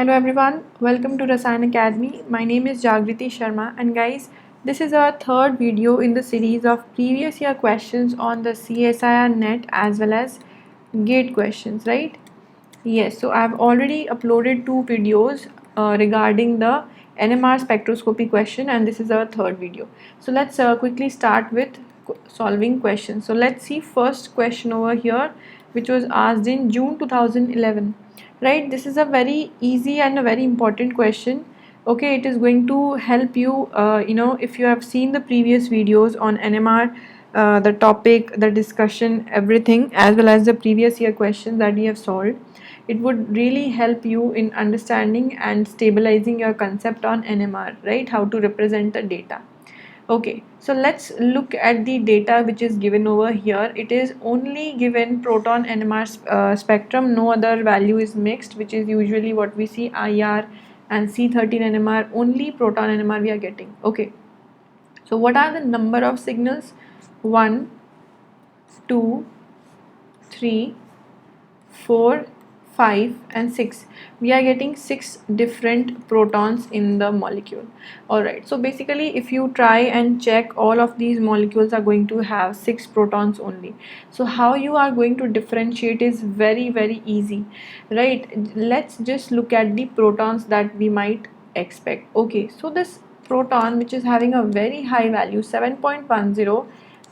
Hello everyone, welcome to Rasayan Academy. My name is Jagriti Sharma, and guys, this is our third video in the series of previous year questions on the CSIR net as well as GATE questions, right? Yes, so I've already uploaded two videos regarding the NMR spectroscopy question, and this is our third video. So let's quickly start with solving questions. So let's see first question over here, which was asked in June 2011. Right, this is a very easy and a very important question. Okay, it is going to help you. If you have seen the previous videos on NMR, the topic, the discussion, everything, as well as the previous year questions that we have solved, it would really help you in understanding and stabilizing your concept on NMR, right? How to represent the data. Okay, so let's look at the data which is given over here. It is only given proton NMR spectrum, no other value is mixed, which is usually what we see IR and C13 NMR, only proton NMR we are getting. Okay, so what are the number of signals? 1, 2, 3, 4, 5 and 6. We are getting 6 different protons in the molecule. Alright, so basically if you try and check, all of these molecules are going to have 6 protons only. So how you are going to differentiate is very easy, right? Let's just look at the protons that we might expect. Okay, so this proton which is having a very high value 7.10,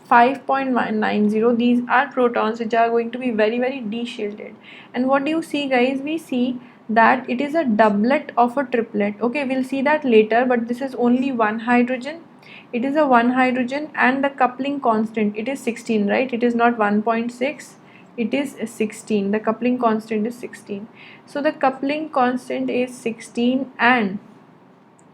5.90, these are protons which are going to be very de-shielded. And what do you see, guys? We see that it is a doublet of a triplet. Okay, we'll see that later, but this is only one hydrogen. It is a one hydrogen, and the coupling constant, it is 16, right? It is not 1.6, it is 16. The coupling constant is 16. So the coupling constant is 16, and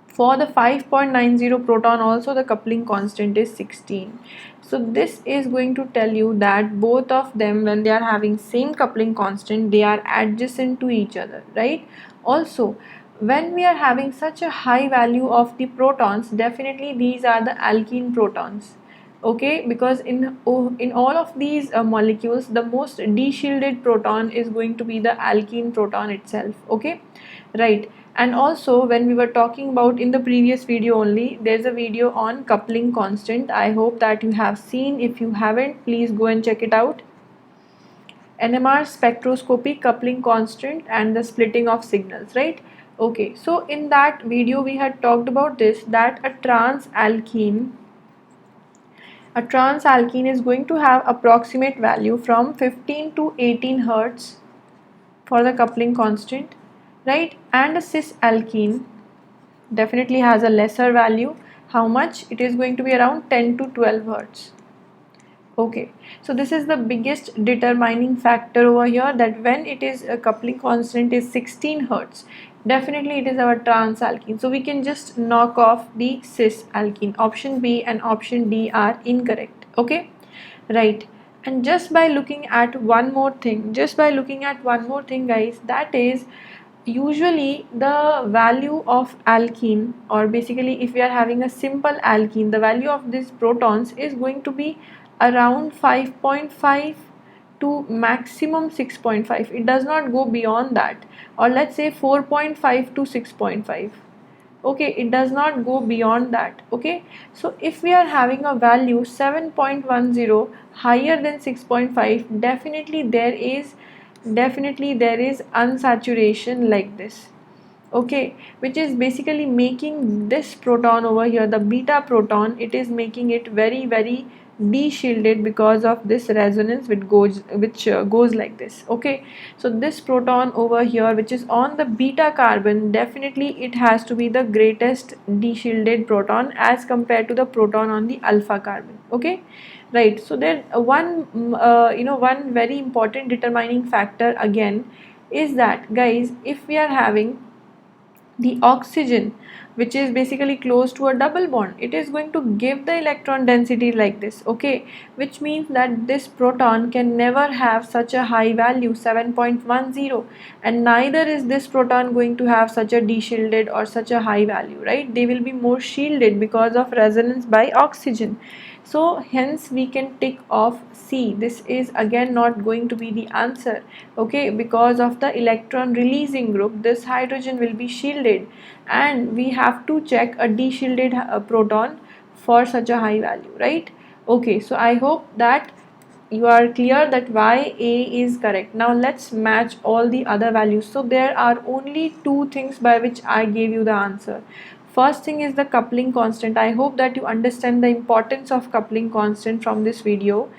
for the 5.90 proton also the coupling constant is 16. So this is going to tell you that both of them, when they are having same coupling constant, they are adjacent to each other, right? Also, when we are having such a high value of the protons, definitely these are the alkene protons. Okay, because in all of these molecules, the most de-shielded proton is going to be the alkene proton itself. Okay, right. And also, when we were talking about in the previous video only, there's a video on coupling constant. I hope that you have seen. If you haven't, please go and check it out. NMR spectroscopy, coupling constant and the splitting of signals, right? Okay, so in that video we had talked about this, that a trans alkene is going to have approximate value from 15 to 18 hertz for the coupling constant, right? And a cis alkene definitely has a lesser value. How much? It is going to be around 10 to 12 hertz. Okay, so this is the biggest determining factor over here, that when it is a coupling constant is 16 hertz, definitely it is our trans alkene. So we can just knock off the cis alkene. Option B and option D are incorrect. Okay, right. And just by looking at one more thing, guys, that is usually the value of alkene, or basically if we are having a simple alkene, the value of these protons is going to be around 5.5 to maximum 6.5. It does not go beyond that, or let's say 4.5 to 6.5. Okay, it does not go beyond that. Okay, so if we are having a value 7.10 higher than 6.5, definitely there is unsaturation like this. Okay, which is basically making this proton over here, the beta proton, it is making it very de-shielded because of this resonance which goes like this. Okay, so this proton over here which is on the beta carbon, definitely it has to be the greatest de-shielded proton as compared to the proton on the alpha carbon. Okay, right. So there one very important determining factor again is that, guys, if we are having the oxygen which is basically close to a double bond, it is going to give the electron density like this. Okay, which means that this proton can never have such a high value 7.10, and neither is this proton going to have such a de-shielded or such a high value, right? They will be more shielded because of resonance by oxygen. So hence we can tick off C. This is again not going to be the answer, okay, because of the electron releasing group this hydrogen will be shielded, and we have to check a de-shielded proton for such a high value, right? Okay, so I hope that you are clear that why A is correct. Now let's match all the other values. So there are only two things by which I gave you the answer. First thing is the coupling constant. I hope that you understand the importance of coupling constant from this video.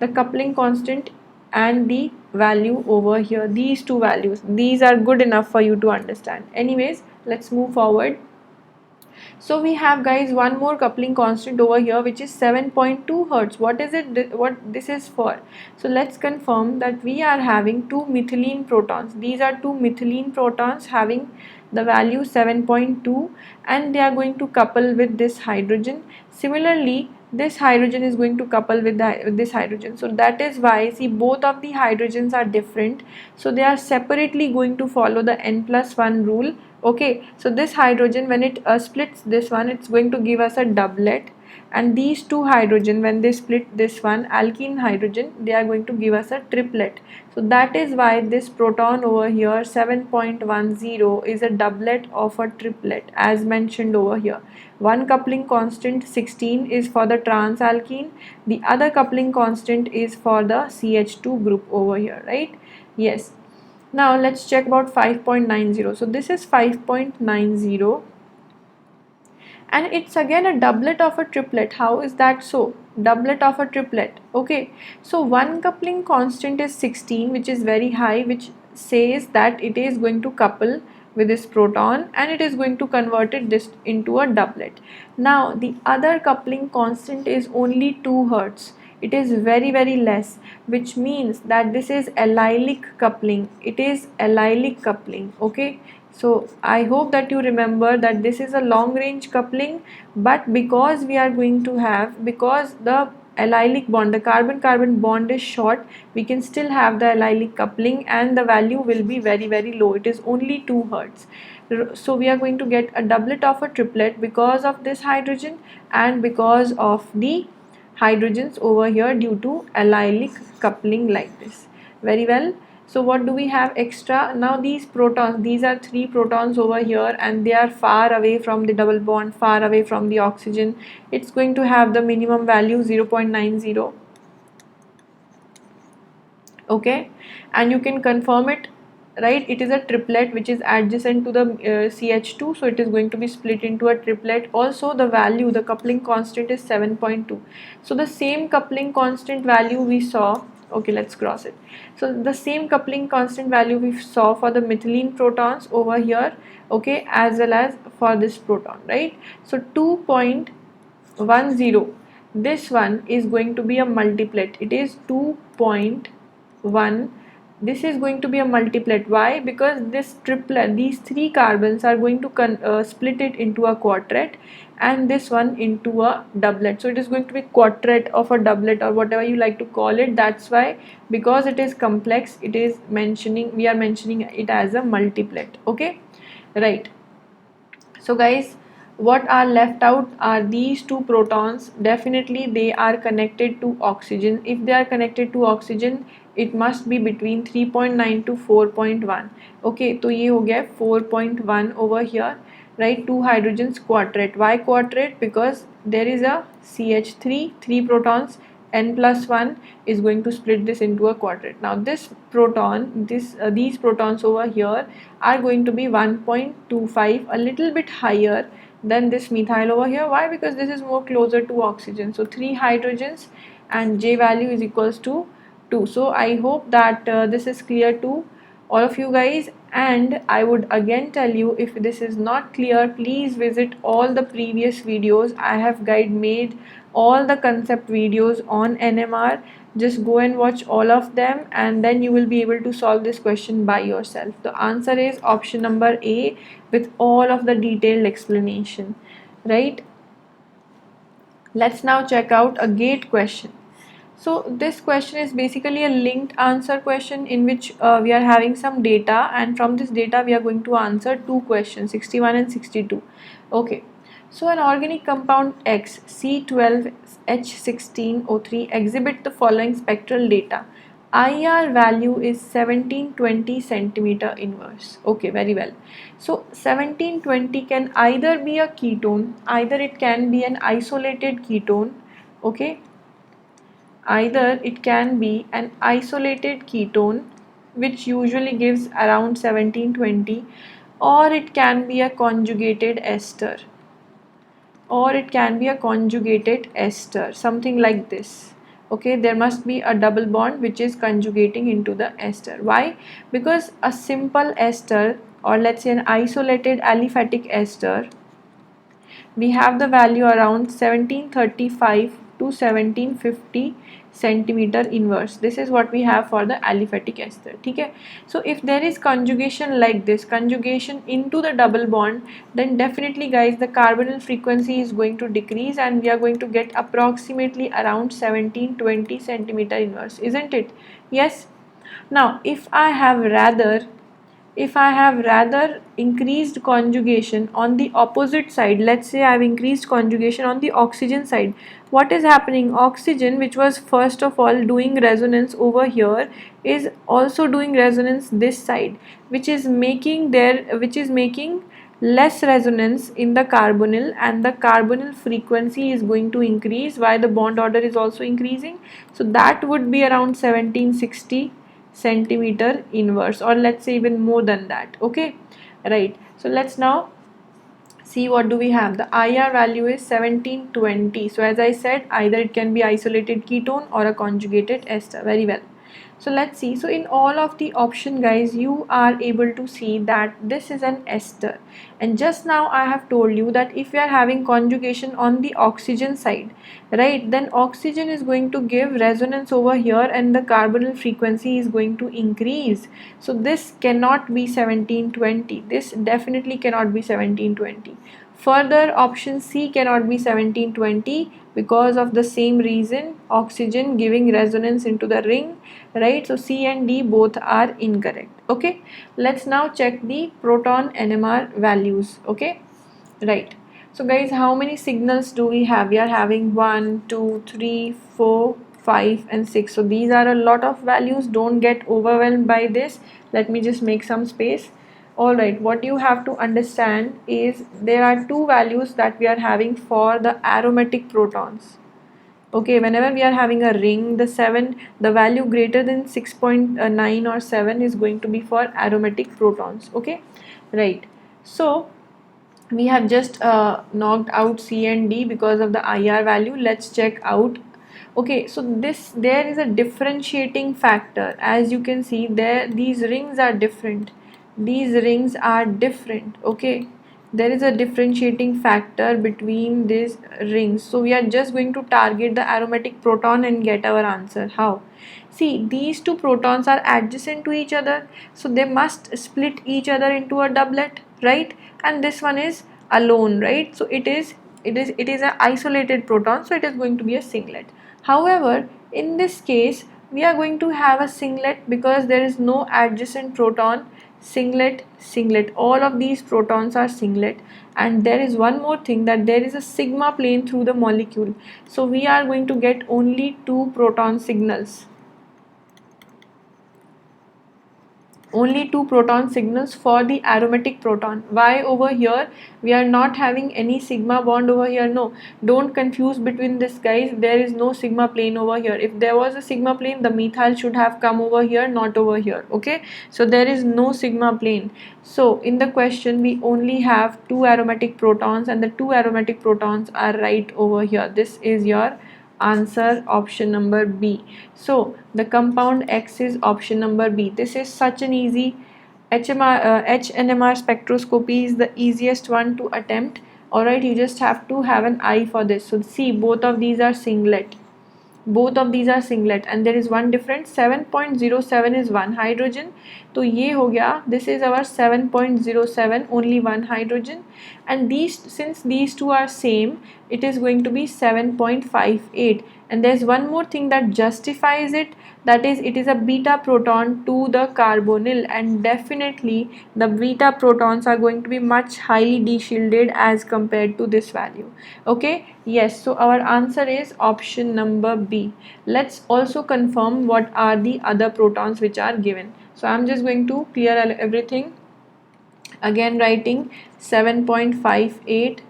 The coupling constant and the value over here, these two values, these are good enough for you to understand. Anyways, let's move forward. So we have, guys, one more coupling constant over here, which is 7.2 hertz. What is it, what this is for? So let's confirm that we are having two methylene protons. These are two methylene protons having the value 7.2, and they are going to couple with this hydrogen. Similarly, this hydrogen is going to couple with this hydrogen. So that is why, see, both of the hydrogens are different, so they are separately going to follow the n+1 rule. Okay, so this hydrogen, when it splits this one, it's going to give us a doublet, and these two hydrogen, when they split this one alkene hydrogen, they are going to give us a triplet. So that is why this proton over here 7.10 is a doublet of a triplet, as mentioned over here. One coupling constant 16 is for the trans alkene, the other coupling constant is for the CH2 group over here, right? Yes. Now let's check about 5.90. So this is 5.90, and it's again a doublet of a triplet. How is that so? Doublet of a triplet. Okay, so one coupling constant is 16, which is very high, which says that it is going to couple with this proton and it is going to convert it this into a doublet. Now the other coupling constant is only 2 hertz. It is very less, which means that this is allylic coupling. It is allylic coupling. Okay, so I hope that you remember that this is a long range coupling, but because we are going to have, because the allylic bond, the carbon-carbon bond is short, we can still have the allylic coupling and the value will be very low. It is only 2 hertz. So we are going to get a doublet of a triplet because of this hydrogen and because of the hydrogens over here due to allylic coupling like this. Very well. So what do we have extra? Now these protons, these are 3 protons over here and they are far away from the double bond, far away from the oxygen. It's going to have the minimum value 0.90. Okay, and you can confirm it, right? It is a triplet which is adjacent to the CH2, so it is going to be split into a triplet. Also the value, the coupling constant is 7.2. so the same coupling constant value we saw, okay, let's cross it. So the same coupling constant value we saw for the methylene protons over here, okay, as well as for this proton, right? So 2.10, this one is going to be a multiplet. It is 2.1. This is going to be a multiplet. Why? Because this triplet, these 3 carbons are going to split it into a quartet and this one into a doublet. So it is going to be quartet of a doublet or whatever you like to call it. That's why, because it is complex, it is mentioning, we are mentioning it as a multiplet. Okay, right. So guys, what are left out are these 2 protons. Definitely they are connected to oxygen. If they are connected to oxygen, it must be between 3.9 to 4.1. Okay, so ये हो गया 4.1 over here, right? 2 hydrogens quartet. Why quartet? Because there is a CH3, 3 protons, n+1 is going to split this into a quartet. Now this proton, these protons over here are going to be 1.25, a little bit higher than this methyl over here. Why? Because this is more closer to oxygen. So 3 hydrogens and J value is equals to 2. So I hope that this is clear to all of you guys, and I would again tell you, if this is not clear, please visit all the previous videos. I have made all the concept videos on NMR. Just go and watch all of them and then you will be able to solve this question by yourself. The answer is option number A with all of the detailed explanation, right? Let's now check out a gate question. So this question is basically a linked answer question in which we are having some data, and from this data we are going to answer 2 questions, 61 and 62. Okay, So an organic compound X C12H16O3 exhibit the following spectral data. IR value is 1720 centimeter inverse. Okay, very well. So 1720 can either be a ketone, either it can be an isolated ketone. Okay, either it can be an isolated ketone, which usually gives around 1720, or it can be a conjugated ester, something like this. Okay, there must be a double bond which is conjugating into the ester. Why? Because a simple ester, or let's say an isolated aliphatic ester, we have the value around 1735 to 1750 centimeter inverse. This is what we have for the aliphatic ester. Okay, so if there is conjugation like this, conjugation into the double bond, then definitely guys the carbonyl frequency is going to decrease and we are going to get approximately around 1720 centimeter inverse, isn't it? Yes. Now if I have rather increased conjugation on the opposite side, let's say I have increased conjugation on the oxygen side, what is happening? Oxygen, which was first of all doing resonance over here, is also doing resonance this side, which is making less resonance in the carbonyl, and the carbonyl frequency is going to increase while the bond order is also increasing. So that would be around 1760 centimeter inverse, or let's say even more than that. Okay, right. So let's now see what do we have. The IR value is 1720. So as I said, either it can be isolated ketone or a conjugated ester. Very well. So let's see. So in all of the option guys, you are able to see that this is an ester, and just now I have told you that if we are having conjugation on the oxygen side, right, then oxygen is going to give resonance over here and the carbonyl frequency is going to increase. So this cannot be 1720. This definitely cannot be 1720. Further, option C cannot be 1720 because of the same reason, oxygen giving resonance into the ring, right? So C and D both are incorrect. Okay, let's now check the proton NMR values. Okay, right. So guys, how many signals do we have? We are having 1, 2, 3, 4, 5 and 6. So these are a lot of values. Don't get overwhelmed by this. Let me just make some space. Alright, what you have to understand is there are two values that we are having for the aromatic protons. Okay, whenever we are having a ring, the value greater than 6.9 or 7 is going to be for aromatic protons. Okay, right. So we have just knocked out C and D because of the IR value. Let's check out. Okay, so there is a differentiating factor. As you can see there, these rings are different. Okay, there is a differentiating factor between these rings. So we are just going to target the aromatic proton and get our answer. How? See, these two protons are adjacent to each other, so they must split each other into a doublet, right? And this one is alone, right? So it is an isolated proton, so it is going to be a singlet. However, in this case we are going to have a singlet because there is no adjacent proton. Singlet, all of these protons are singlet, and there is one more thing, that there is a sigma plane through the molecule, so we are going to get only two proton signals. Only two proton signals for the aromatic proton. Why over here we are not having any sigma bond over here? No, don't confuse between this guys. There is no sigma plane over here. If there was a sigma plane, the methyl should have come over here, not over here. Okay, so there is no sigma plane. So in the question we only have two aromatic protons, and the two aromatic protons are right over here. This is your answer, option number B. So the compound X is option number B. This is such an easy HNMR spectroscopy is the easiest one to attempt. Alright, you just have to have an eye for this. So see, both of these are singlet. And there is one difference. 7.07 is one hydrogen, तो ये हो गया, this is our 7.07, only one hydrogen, and since these two are same, it is going to be 7.58. And there's one more thing that justifies it, that is it is a beta proton to the carbonyl, and definitely the beta protons are going to be much highly deshielded as compared to this value. Okay, yes, so our answer is option number B. Let's also confirm what are the other protons which are given. So I'm just going to clear everything. Again, writing 7.58,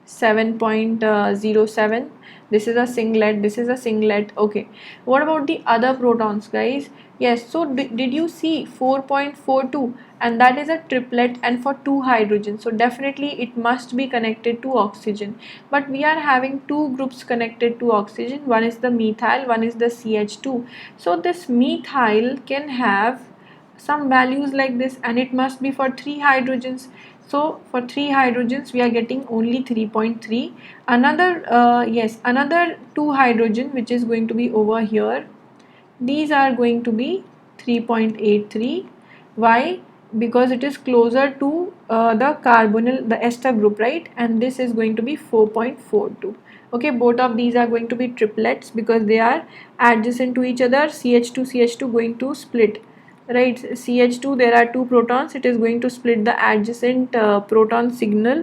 7.07. This is a singlet, this is a singlet. Okay, what about the other protons, guys? Yes, so did you see 4.42, and that is a triplet and for two hydrogens, so definitely it must be connected to oxygen. But we are having two groups connected to oxygen, one is the methyl, one is the CH2. So this methyl can have some values like this, and it must be for three hydrogens. So for three hydrogens we are getting only 3.3. Another yes, another two hydrogen which is going to be over here, these are going to be 3.83. Why? Because it is closer to the carbonyl, the ester group, right? And this is going to be 4.42. Okay, both of these are going to be triplets because they are adjacent to each other. CH2 CH2 going to split, right? CH2, there are two protons, it is going to split the adjacent proton signal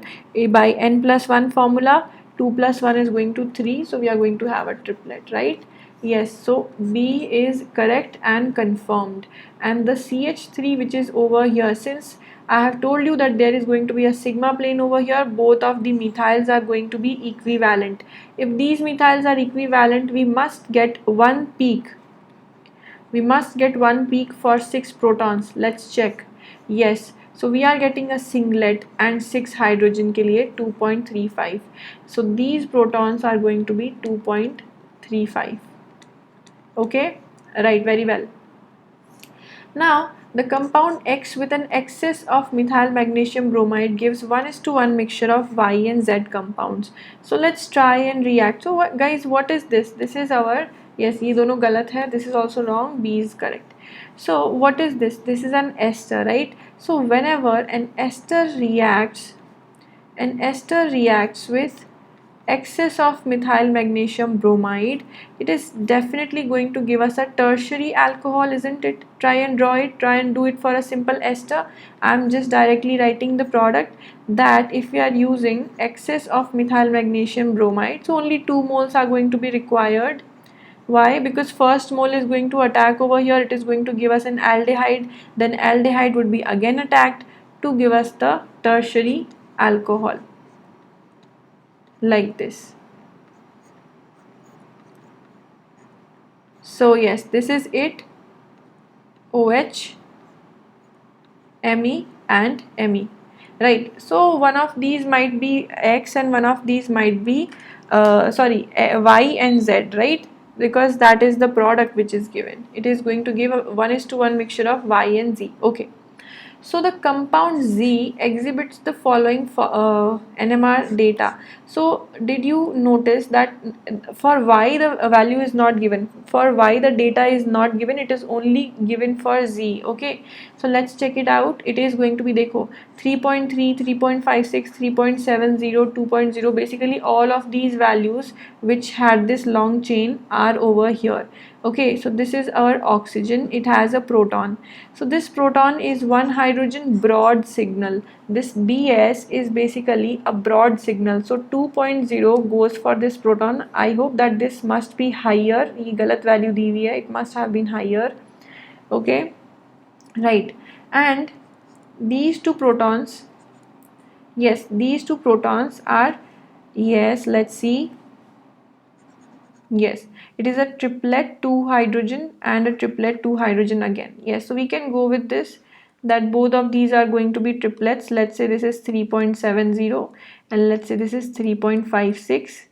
by n plus 1 formula. 2 plus 1 is going to 3, so we are going to have a triplet, right? Yes, so B is correct and confirmed. And the CH3 which is over here, since I have told you that there is going to be a sigma plane over here, both of the methyls are going to be equivalent. If these methyls are equivalent, we must get one peak. We must get one peak for 6 protons. Let's check. Yes, so we are getting a singlet and 6 hydrogen के लिए 2.35. So these protons are going to be 2.35. Okay, right, very well. Now the compound X with an excess of methyl magnesium bromide gives 1:1 mixture of Y and Z compounds. So let's try and react. So guys, what is this? This is our, yes, ये दोनों गलत है. This is also wrong. B is correct. So what is this? This is an ester, right? So whenever an ester reacts with excess of methyl magnesium bromide, it is definitely going to give us a tertiary alcohol, isn't it? Try and draw it, try and do it for a simple ester. I'm just directly writing the product, that if we are using excess of methyl magnesium bromide, so only 2 moles are going to be required. Why? Because first mole is going to attack over here, it is going to give us an aldehyde, then aldehyde would be again attacked to give us the tertiary alcohol, like this. So yes, this is it. OH, Me and Me, right? So one of these might be X and one of these might be Y and Z, right? Because that is the product which is given. It is going to give a 1:1 mixture of Y and Z. Okay. So the compound Z exhibits the following NMR data. So did you notice that for Y the value is not given, for Y the data is not given, it is only given for Z. Okay, so let's check it out. It is going to be, देखो, 3.3, 3.56, 3.70, 2.0, basically all of these values which had this long chain are over here. Okay, so this is our oxygen, it has a proton. So this proton is one hydrogen broad signal. This BS is basically a broad signal. So 2.0 goes for this proton. I hope that this must be higher. ये गलत value दी हुई है. It must have been higher. Okay, right. And these two protons, yes, these two protons are, yes, let's see. Yes, it is a triplet 2 hydrogen and a triplet 2 hydrogen again. Yes, so we can go with this, that both of these are going to be triplets. Let's say this is 3.70 and let's say this is 3.56.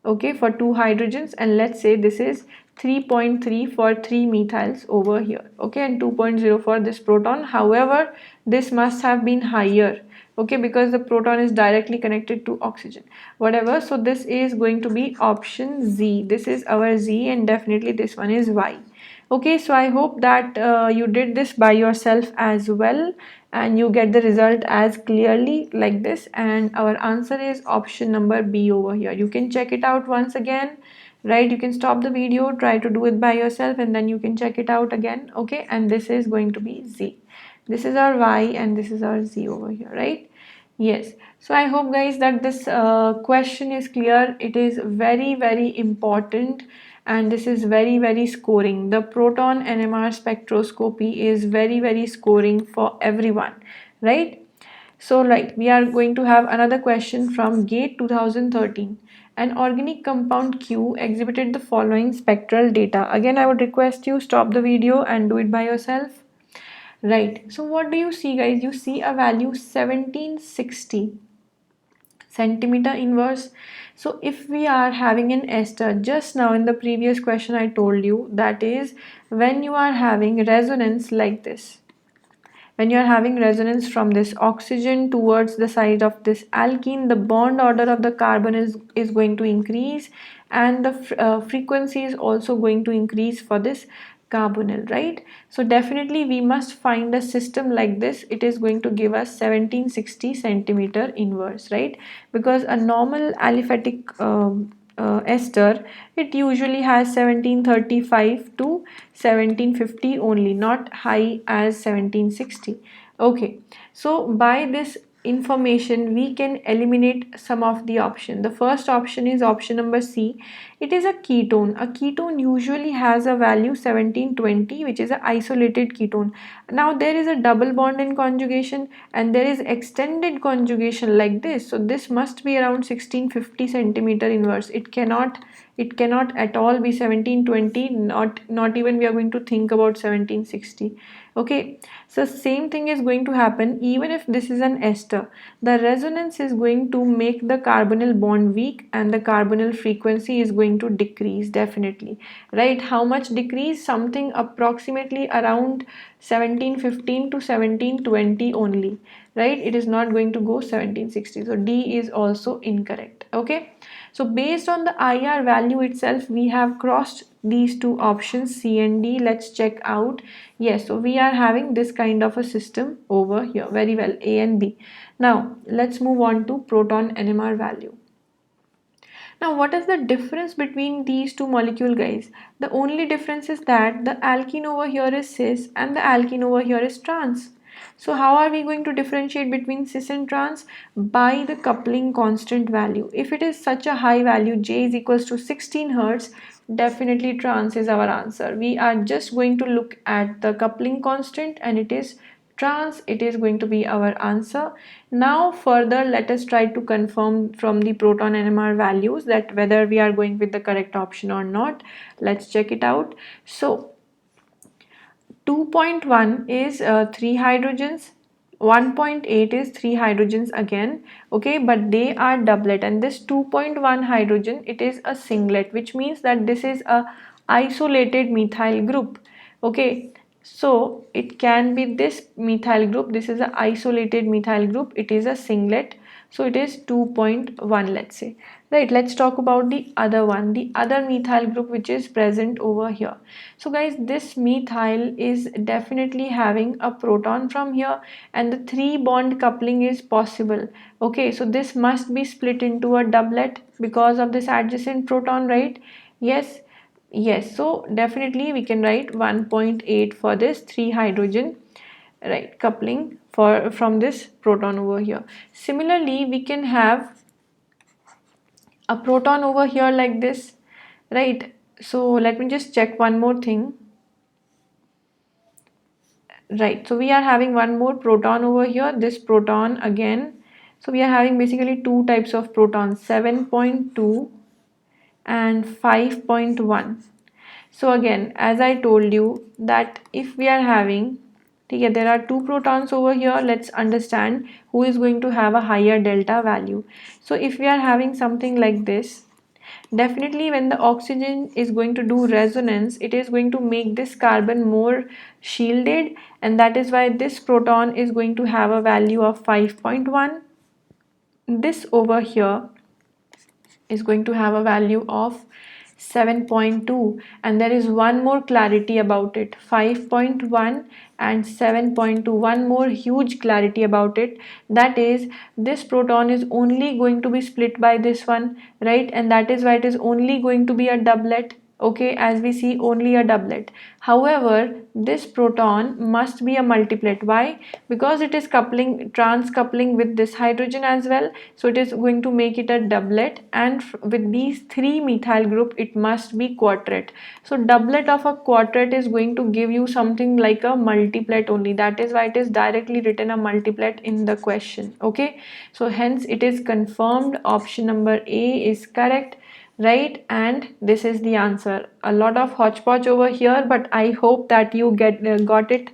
Okay, for 2 hydrogens, and let's say this is 3.3 for 3 methyls over here. Okay, and 2.0 for this proton. However, this must have been higher. Okay, because the proton is directly connected to oxygen, whatever. So this is going to be option Z. This is our Z, and definitely this one is Y. Okay, so I hope that you did this by yourself as well, and you get the result as clearly like this, and our answer is option number B over here. You can check it out once again, right? You can stop the video, try to do it by yourself, and then you can check it out again. Okay, and this is going to be Z. This is our Y and this is our Z over here, right? Yes. So I hope guys that this question is clear. It is very important, and this is very scoring. The proton NMR spectroscopy is very scoring for everyone, right? So right, we are going to have another question from GATE 2013. An organic compound Q exhibited the following spectral data. Again, I would request you stop the video and do it by yourself. Right. So what do you see, guys? You see a value 1760 centimeter inverse. So if we are having an ester, just now in the previous question I told you, that is when you are having resonance like this, when you are having resonance from this oxygen towards the side of this alkene, the bond order of the carbon is going to increase, and the frequency is also going to increase for this carbonyl, right? So definitely we must find a system like this. It is going to give us 1760 centimeter inverse, right? Because a normal aliphatic ester, it usually has 1735 to 1750 only, not high as 1760. Okay, so by this information we can eliminate some of the option. The first option is option number C. It is a ketone. A ketone usually has a value 1720, which is an isolated ketone. Now there is a double bond in conjugation and there is extended conjugation like this, so this must be around 1650 centimeter inverse. It cannot at all be 1720, not even we are going to think about 1760. Okay, so same thing is going to happen even if this is an ester. The resonance is going to make the carbonyl bond weak and the carbonyl frequency is going to decrease definitely, right? How much decrease? Something approximately around 1715 to 1720 only, right? It is not going to go 1760. So D is also incorrect. Okay, so based on the IR value itself, we have crossed these two options C and D. Let's check out. Yes, so we are having this kind of a system over here. Very well, A and B. Now let's move on to proton NMR value. Now what is the difference between these two molecules, guys? The only difference is that the alkene over here is cis and the alkene over here is trans. So how are we going to differentiate between cis and trans? By the coupling constant value. If it is such a high value, J is equals to 16 Hertz, definitely trans is our answer. We are just going to look at the coupling constant and it is trans. It is going to be our answer. Now further let us try to confirm from the proton NMR values that whether we are going with the correct option or not. Let's check it out. So 2.1 is 3 hydrogens, 1.8 is 3 hydrogens again, okay, but they are doublet, and this 2.1 hydrogen, it is a singlet, which means that this is a isolated methyl group. Okay, so it can be this methyl group. This is an isolated methyl group. It is a singlet, so it is 2.1, let's say. Right, let's talk about the other one, the other methyl group which is present over here. So guys, this methyl is definitely having a proton from here and the 3 bond coupling is possible. Okay, so this must be split into a doublet because of this adjacent proton, right? Yes, yes, so definitely we can write 1.8 for this 3 hydrogen, right, coupling for from this proton over here. Similarly, we can have a proton over here like this, right? So let me just check one more thing. Right, so we are having one more proton over here, this proton again. So we are having basically two types of protons, 7.2 and 5.1. So again, as I told you that if we are having, okay, there are two protons over here, let's understand who is going to have a higher delta value. So if we are having something like this, definitely when the oxygen is going to do resonance, it is going to make this carbon more shielded, and that is why this proton is going to have a value of 5.1. This over here is going to have a value of 7.2, and there is one more clarity about it, 5.1 and 7.2, one more huge clarity about it, that is this proton is only going to be split by this one, right? And that is why it is only going to be a doublet. Okay, as we see, only a doublet. However, this proton must be a multiplet. Why? Because it is coupling, trans coupling with this hydrogen as well, so it is going to make it a doublet, and with these three methyl group it must be quartet. So doublet of a quartet is going to give you something like a multiplet only. That is why it is directly written a multiplet in the question. Okay, so hence it is confirmed, option number A is correct, right? And this is the answer. A lot of hodgepodge over here, but I hope that you got it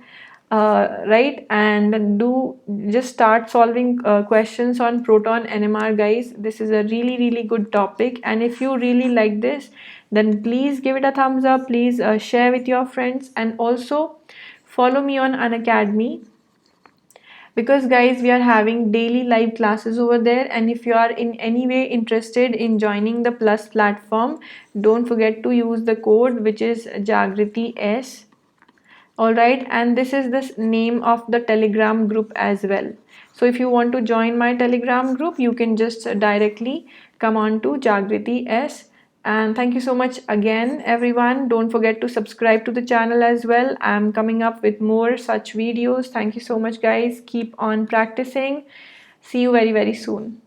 right. And do just start solving questions on proton NMR, guys. This is a really good topic, and if you really like this, then please give it a thumbs up. Please share with your friends, and also follow me on Unacademy, because guys we are having daily live classes over there, and if you are in any way interested in joining the Plus platform, don't forget to use the code, which is Jagriti S. All right, and this is the name of the Telegram group as well. So if you want to join my Telegram group, you can just directly come on to Jagriti S. And thank you so much again, everyone. Don't forget to subscribe to the channel as well. I'm coming up with more such videos. Thank you so much, guys. Keep on practicing. See you very soon.